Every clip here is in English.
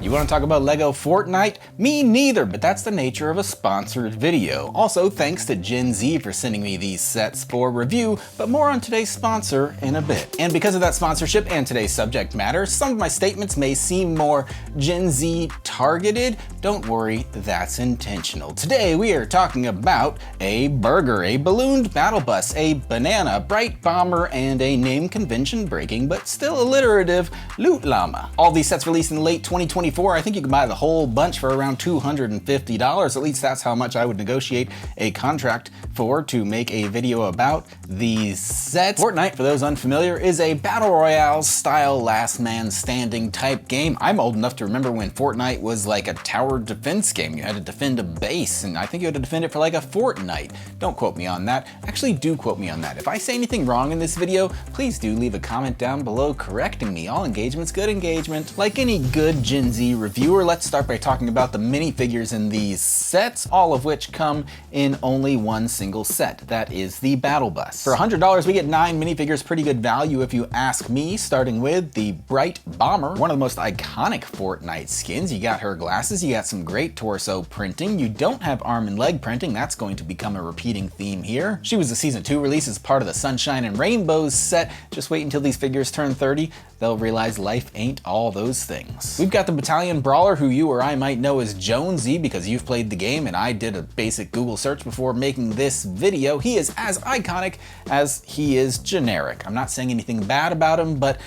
You want to talk about LEGO Fortnite? Me neither, but that's the nature of a sponsored video. Also, thanks to Gen Z for sending me these sets for review, but more on today's sponsor in a bit. And because of that sponsorship and today's subject matter, some of my statements may seem more Gen Z targeted. Don't worry, that's intentional. Today we are talking about a burger, a ballooned battle bus, a banana, Brite Bomber, and a name convention breaking but still alliterative Llama. All these sets released in late 2024. I think you can buy the whole bunch for around $250. At least that's how much I would negotiate a contract for to make a video about these sets. Fortnite, for those unfamiliar, is a battle royale style last man standing type game. I'm old enough to remember when Fortnite was like a tower defense game. You had to defend a base, and I think you had to defend it for like a fortnight. Don't quote me on that. Actually, do quote me on that. If I say anything wrong in this video, please do leave a comment down below correcting me. All engagement's good engagement. Like any good Gen Z reviewer, let's start by talking about the minifigures in these sets, all of which come in only one single set. That is the Battle Bus. For $100, we get 9 minifigures, pretty good value if you ask me, starting with the Brite Bomber, one of the most iconic Fortnite skins. You got her glasses, you got some great torso printing, you don't have arm and leg printing, that's going to become a repeating theme here. She was a Season 2 release as part of the Sunshine and Rainbows set. Just wait until these figures turn 30. They'll realize life ain't all those things. We've got the Battalion Brawler, who you or I might know as Jonesy because you've played the game and I did a basic Google search before making this video. He is as iconic as he is generic. I'm not saying anything bad about him, but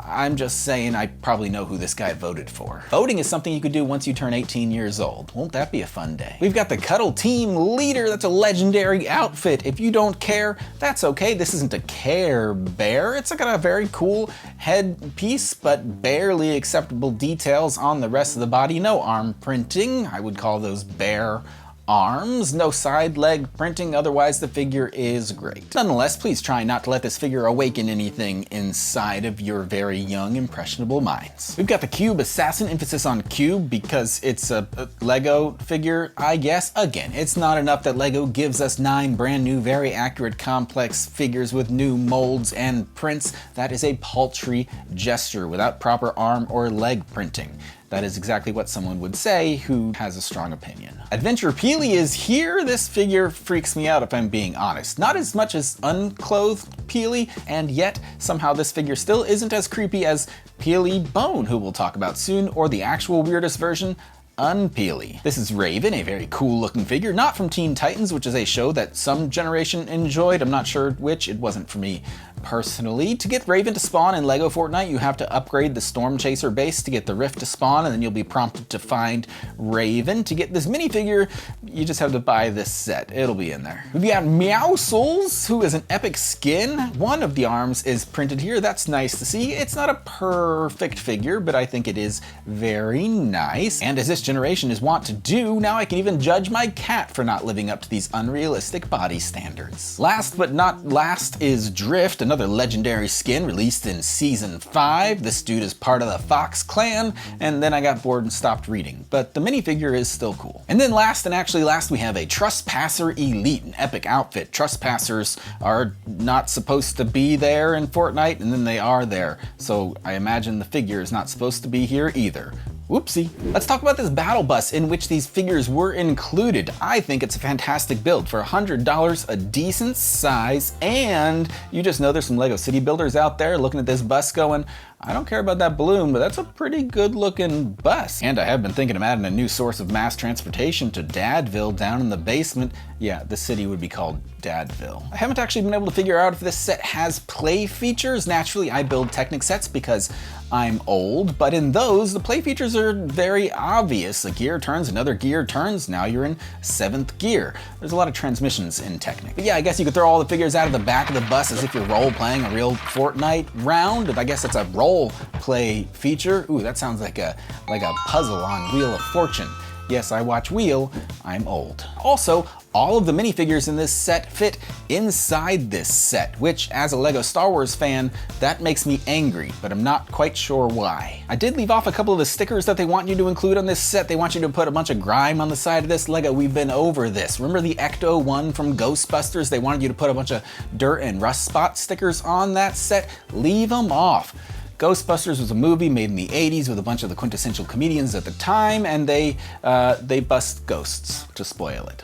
I'm just saying I probably know who this guy voted for. Voting is something you could do once you turn 18 years old. Won't that be a fun day? We've got the Cuddle Team Leader. That's a legendary outfit. If you don't care, that's okay. This isn't a Care Bear. It's got a very cool headpiece, but barely acceptable details on the rest of the body. No arm printing. I would call those bare arms, no side leg printing, otherwise the figure is great. Nonetheless, please try not to let this figure awaken anything inside of your very young, impressionable minds. We've got the Cube Assassin, emphasis on cube because it's a LEGO figure, I guess. Again, it's not enough that LEGO gives us 9 brand new, very accurate, complex figures with new molds and prints. That is a paltry gesture without proper arm or leg printing. That is exactly what someone would say who has a strong opinion. Adventure Peely is here. This figure freaks me out if I'm being honest. Not as much as unclothed Peely, and yet somehow this figure still isn't as creepy as Peely Bone, who we'll talk about soon, or the actual weirdest version, Unpeely. This is Raven, a very cool looking figure, not from Teen Titans, which is a show that some generation enjoyed. I'm not sure which, it wasn't for me personally. To get Raven to spawn in LEGO Fortnite, you have to upgrade the Storm Chaser base to get the Rift to spawn, and then you'll be prompted to find Raven. To get this minifigure, you just have to buy this set. It'll be in there. We've got Meowscles, who is an epic skin. One of the arms is printed here. That's nice to see. It's not a perfect figure, but I think it is very nice. And as this generation is wont to do, now I can even judge my cat for not living up to these unrealistic body standards. Last but not last is Drift, another legendary skin released in Season 5. This dude is part of the Fox clan, and then I got bored and stopped reading, but the minifigure is still cool. And then last, and actually last, we have a Trespasser Elite, an epic outfit. Trespassers are not supposed to be there in Fortnite, and then they are there, so I imagine the figure is not supposed to be here either. Whoopsie. Let's talk about this battle bus in which these figures were included. I think it's a fantastic build. For $100, a decent size, and you just know there's some LEGO city builders out there looking at this bus going, I don't care about that balloon, but that's a pretty good looking bus. And I have been thinking of adding a new source of mass transportation to Dadville down in the basement. Yeah, the city would be called Dadville. I haven't actually been able to figure out if this set has play features. Naturally, I build Technic sets because I'm old, but in those, the play features are very obvious. A gear turns, another gear turns, now you're in 7th gear. There's a lot of transmissions in Technic. But yeah, I guess you could throw all the figures out of the back of the bus as if you're role-playing a real Fortnite round. I guess that's a role play feature. Ooh, that sounds like a puzzle on Wheel of Fortune. Yes, I watch Wheel, I'm old. Also, all of the minifigures in this set fit inside this set, which as a LEGO Star Wars fan, that makes me angry, but I'm not quite sure why. I did leave off a couple of the stickers that they want you to include on this set. They want you to put a bunch of grime on the side of this. LEGO, we've been over this. Remember the Ecto one from Ghostbusters? They wanted you to put a bunch of dirt and rust spot stickers on that set. Leave them off. Ghostbusters was a movie made in the 80s with a bunch of the quintessential comedians at the time, and they bust ghosts to spoil it.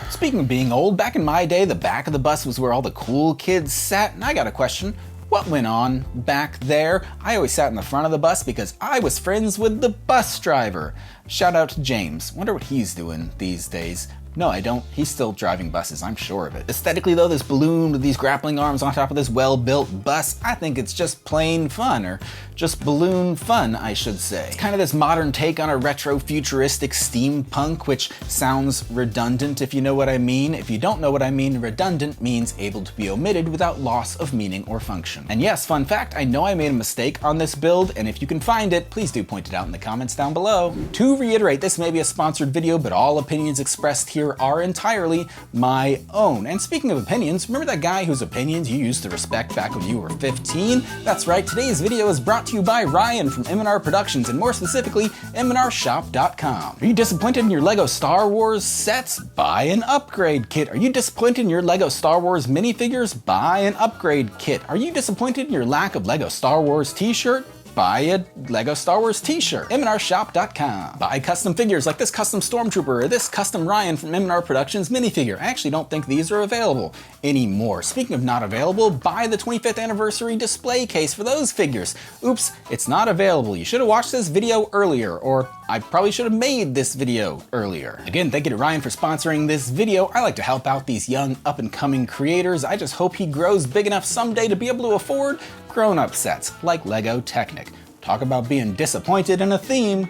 Speaking of being old, back in my day, the back of the bus was where all the cool kids sat, and I got a question. What went on back there? I always sat in the front of the bus because I was friends with the bus driver. Shout out to James. Wonder what he's doing these days. No, I don't. He's still driving buses, I'm sure of it. Aesthetically though, this balloon with these grappling arms on top of this well-built bus, I think it's just plain fun, or just balloon fun, I should say. It's kind of this modern take on a retro-futuristic steampunk, which sounds redundant if you know what I mean. If you don't know what I mean, redundant means able to be omitted without loss of meaning or function. And yes, fun fact, I know I made a mistake on this build, and if you can find it, please do point it out in the comments down below. To reiterate, this may be a sponsored video, but all opinions expressed here are entirely my own. And speaking of opinions, remember that guy whose opinions you used to respect back when you were 15? That's right, today's video is brought to you by Ryan from M&R Productions, and more specifically, mnrshop.com. Are you disappointed in your LEGO Star Wars sets? Buy an upgrade kit. Are you disappointed in your LEGO Star Wars minifigures? Buy an upgrade kit. Are you disappointed in your lack of LEGO Star Wars t-shirt? Buy a LEGO Star Wars t-shirt. mnrshop.com. Buy custom figures like this custom Stormtrooper or this custom Ryan from M&R Productions minifigure. I actually don't think these are available anymore. Speaking of not available, buy the 25th anniversary display case for those figures. Oops, it's not available. You should have watched this video earlier, or I probably should have made this video earlier. Again, thank you to Ryan for sponsoring this video. I like to help out these young up-and-coming creators. I just hope he grows big enough someday to be able to afford grown-up sets like LEGO Technic. Talk about being disappointed in a theme.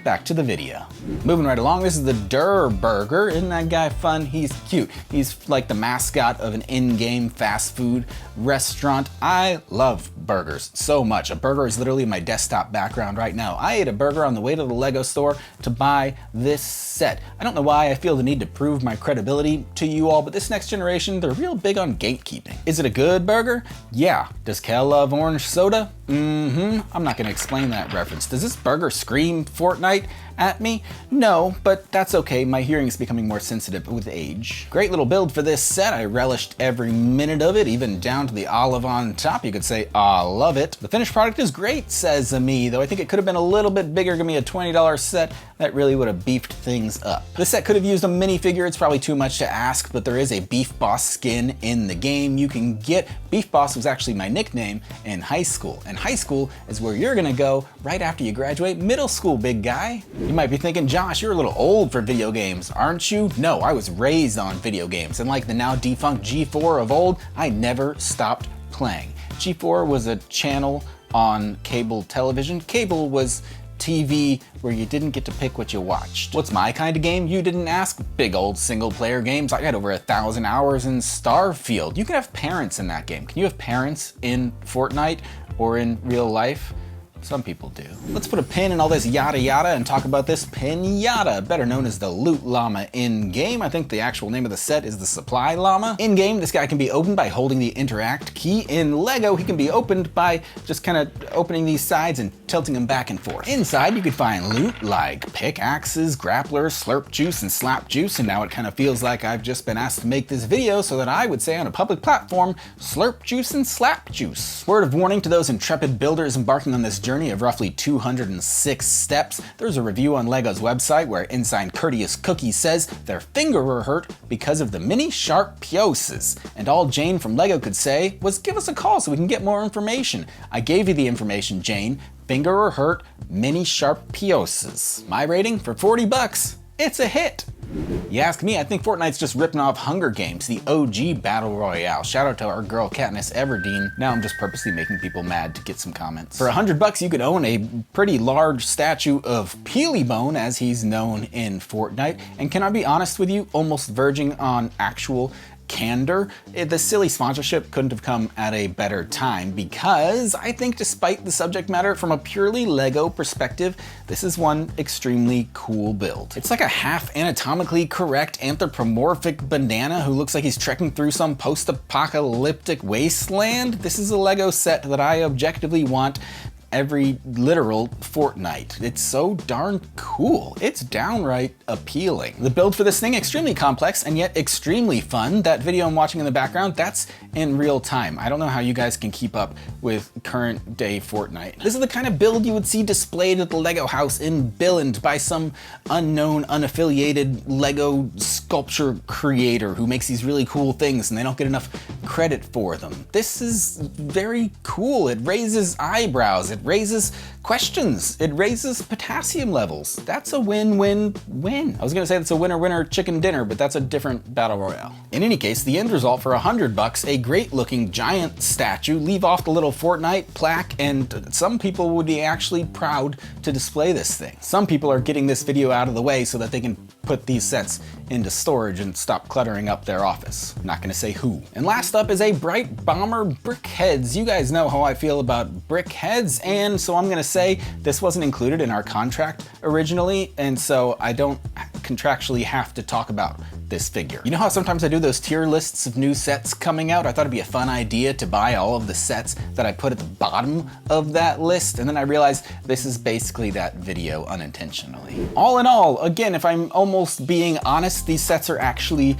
Back to the video. Moving right along, this is the Durr Burger. Isn't that guy fun? He's cute. He's like the mascot of an in-game fast food restaurant. I love burgers so much. A burger is literally my desktop background right now. I ate a burger on the way to the LEGO store to buy this set. I don't know why I feel the need to prove my credibility to you all, but this next generation, they're real big on gatekeeping. Is it a good burger? Yeah. Does Kel love orange soda? I'm not gonna explain that reference. Does this burger scream Fortnite at me? No, but that's okay. My hearing is becoming more sensitive with age. Great little build for this set. I relished every minute of it, even down to the olive on top. You could say, I love it. The finished product is great, says me, though I think it could have been a little bit bigger. Give me a $20 set. That really would have beefed things up. This set could have used a minifigure. It's probably too much to ask, but there is a Beef Boss skin in the game you can get. Beef Boss was actually my nickname in high school, and high school is where you're gonna go right after you graduate middle school, big guy. You might be thinking, Josh, you're a little old for video games, aren't you? No, I was raised on video games, and like the now defunct G4 of old, I never stopped playing. G4 was a channel on cable television. Cable was TV where you didn't get to pick what you watched. What's my kind of game, you didn't ask? Big old single player games. I got over 1,000 hours in Starfield. You can have parents in that game. Can you have parents in Fortnite or in real life? Some people do. Let's put a pin in all this yada yada and talk about this pinata, better known as the Loot Llama in-game. I think the actual name of the set is the Supply Llama. In-game, this guy can be opened by holding the interact key. In LEGO, he can be opened by just kind of opening these sides and tilting them back and forth. Inside, you can find loot like pickaxes, grapplers, slurp juice, and slap juice, and now it kind of feels like I've just been asked to make this video so that I would say on a public platform, slurp juice and slap juice. Word of warning to those intrepid builders embarking on this journey of roughly 206 steps. There's a review on LEGO's website where Ensign Courteous Cookie says their finger were hurt because of the mini sharp pioces. And all Jane from LEGO could say was, give us a call so we can get more information. I gave you the information, Jane. Finger were hurt, mini sharp pioces. My rating for 40 bucks, it's a hit. You ask me, I think Fortnite's just ripping off Hunger Games, the OG Battle Royale. Shout out to our girl Katniss Everdeen. Now I'm just purposely making people mad to get some comments. For 100 bucks, you could own a pretty large statue of Peelybone, as he's known in Fortnite. And can I be honest with you, almost verging on actual candor, the silly sponsorship couldn't have come at a better time, because I think despite the subject matter, from a purely LEGO perspective, this is one extremely cool build. It's like a half anatomically correct anthropomorphic banana who looks like he's trekking through some post-apocalyptic wasteland. This is a LEGO set that I objectively want every literal Fortnite. It's so darn cool. It's downright appealing. The build for this thing, extremely complex and yet extremely fun. That video I'm watching in the background, that's in real time. I don't know how you guys can keep up with current day Fortnite. This is the kind of build you would see displayed at the Lego house in Billund by some unknown, unaffiliated Lego sculpture creator who makes these really cool things and they don't get enough credit for them. This is very cool. It raises eyebrows. It raises questions. It raises potassium levels. That's a win-win-win. I was gonna say that's a winner-winner chicken dinner, but that's a different battle royale. In any case, the end result for $100, a great looking giant statue, leave off the little Fortnite plaque, and some people would be actually proud to display this thing. Some people are getting this video out of the way so that they can put these sets into storage and stop cluttering up their office. I'm not gonna say who. And last up is a Brite Bomber Brickheadz. You guys know how I feel about brickheads, and so I'm gonna say this wasn't included in our contract originally, and so I don't contractually have to talk about this figure. You know how sometimes I do those tier lists of new sets coming out? I thought it'd be a fun idea to buy all of the sets that I put at the bottom of that list, and then I realized this is basically that video unintentionally. All in all, again, if I'm almost being honest, these sets are actually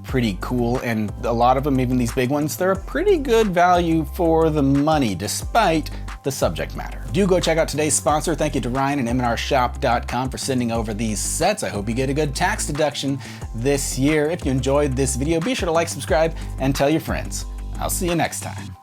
pretty cool, and a lot of them, even these big ones, they're a pretty good value for the money, despite the subject matter. Do go check out today's sponsor. Thank you to Ryan and mnrshop.com for sending over these sets. I hope you get a good tax deduction this year. If you enjoyed this video, be sure to like, subscribe, and tell your friends. I'll see you next time.